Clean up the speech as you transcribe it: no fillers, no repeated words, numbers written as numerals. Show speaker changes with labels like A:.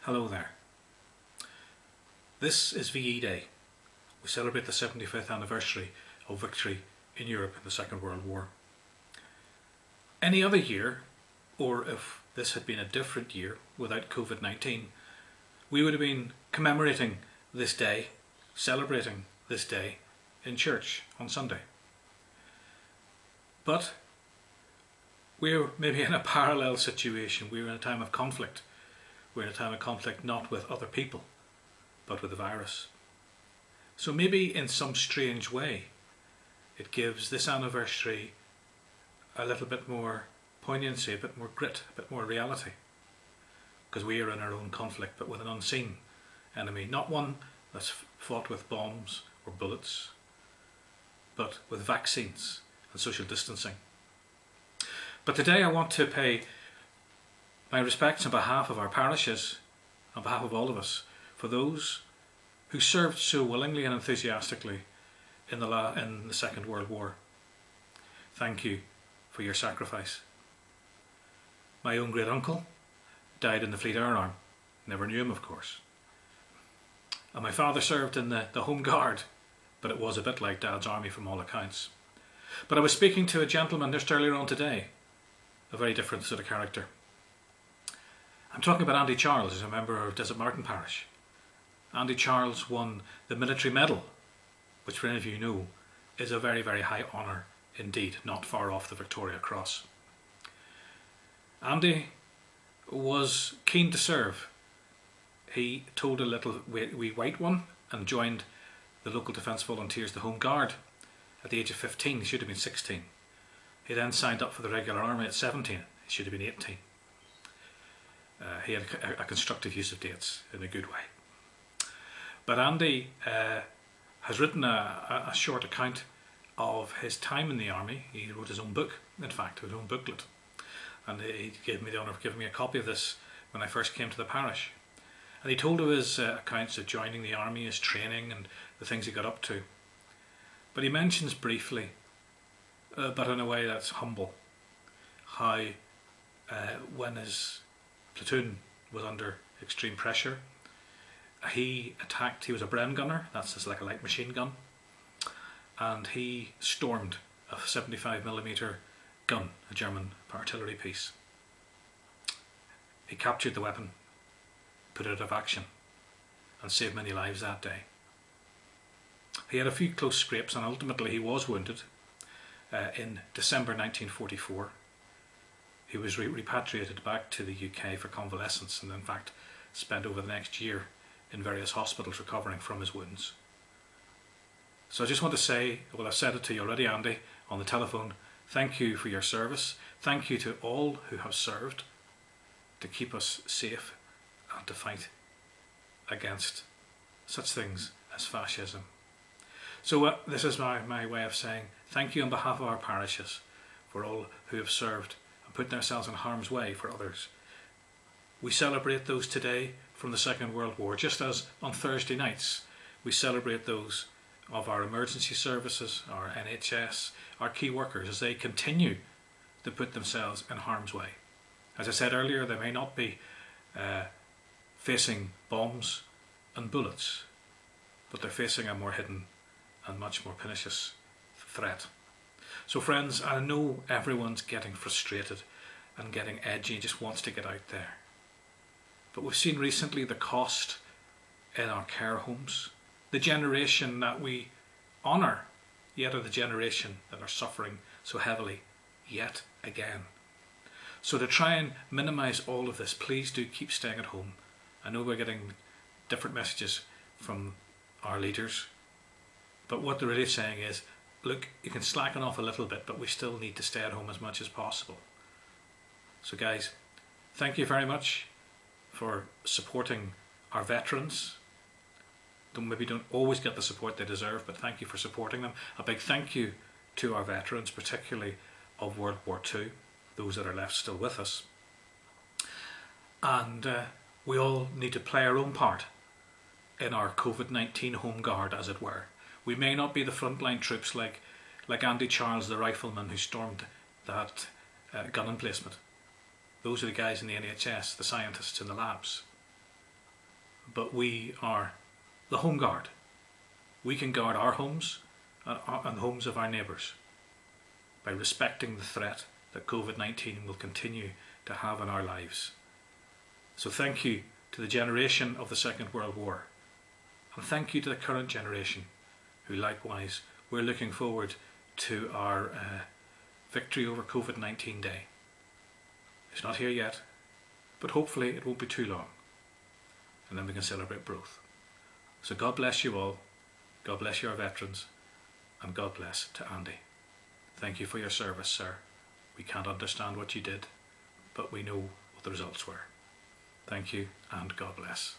A: Hello there. This is VE Day. We celebrate the 75th anniversary of victory in Europe in the Second World War. Any other year, or if this had been a different year without COVID-19, we would have been commemorating this day, celebrating this day in church on Sunday. But we're maybe in a parallel situation. We're in a time of conflict. We're in a time of conflict not with other people, but with the virus. So maybe in some strange way, it gives this anniversary a little bit more poignancy, a bit more grit, a bit more reality. Because we are in our own conflict, but with an unseen enemy. Not one that's fought with bombs or bullets, but with vaccines and social distancing. But today I want to pay my respects on behalf of our parishes, on behalf of all of us, for those who served so willingly and enthusiastically in the Second World War. Thank you for your sacrifice. My own great uncle died in the Fleet Air Arm. Never knew him, of course. And my father served in the Home Guard, but it was a bit like Dad's army from all accounts. But I was speaking to a gentleman just earlier on today, a very different sort of character. I'm talking about Andy Charles, who's a member of Desert Martin Parish. Andy Charles won the Military Medal, which for any of you know is a very, very high honour indeed, not far off the Victoria Cross. Andy was keen to serve. He told a little wee white one and joined the local Defence Volunteers, the Home Guard, at the age of 15. He should have been 16. He then signed up for the regular army at 17. He should have been 18. He had a constructive use of dates in a good way. But Andy has written a short account of his time in the army. He wrote his own book, in fact, his own booklet. And he gave me the honour of giving me a copy of this when I first came to the parish. And he told of his accounts of joining the army, his training and the things he got up to. But he mentions briefly, but in a way that's humble, how when his platoon was under extreme pressure, he was a Bren gunner, that's just like a light machine gun, and he stormed a 75mm gun, a German artillery piece. He captured the weapon, put it out of action, and saved many lives that day. He had a few close scrapes and ultimately he was wounded in December 1944. He was repatriated back to the UK for convalescence and in fact spent over the next year in various hospitals recovering from his wounds. So I just want to say, well, I've said it to you already, Andy, on the telephone, thank you for your service. Thank you to all who have served to keep us safe and to fight against such things as fascism. So this is my way of saying thank you on behalf of our parishes for all who have served and put themselves in harm's way for others. We celebrate those today from the Second World War, just as on Thursday nights we celebrate those of our emergency services, our NHS, our key workers as they continue to put themselves in harm's way. As I said earlier, they may not be facing bombs and bullets, but they're facing a more hidden and much more pernicious threat. So friends, I know everyone's getting frustrated and getting edgy and just wants to get out there. But we've seen recently the cost in our care homes. The generation that we honour, yet are the generation that are suffering so heavily yet again. So to try and minimise all of this, please do keep staying at home. I know we're getting different messages from our leaders, but what they're really saying is, look, you can slacken off a little bit, but we still need to stay at home as much as possible. So guys, thank you very much for supporting our veterans. Maybe don't always get the support they deserve, but thank you for supporting them. A big thank you to our veterans, particularly of World War II, those that are left still with us. And we all need to play our own part in our COVID-19 home guard, as it were. We may not be the frontline troops like Andy Charles, the rifleman who stormed that gun emplacement. Those are the guys in the NHS, the scientists in the labs. but we are the home guard. We can guard our homes and the homes of our neighbours by respecting the threat that COVID-19 will continue to have in our lives. So thank you to the generation of the Second World War, and thank you to the current generation who likewise we're looking forward to our victory over COVID-19 day. It's not here yet, but hopefully it won't be too long, and then we can celebrate both. So God bless you all, God bless your veterans, and God bless to Andy. Thank you for your service, sir. We can't understand what you did, but we know what the results were. Thank you, and God bless.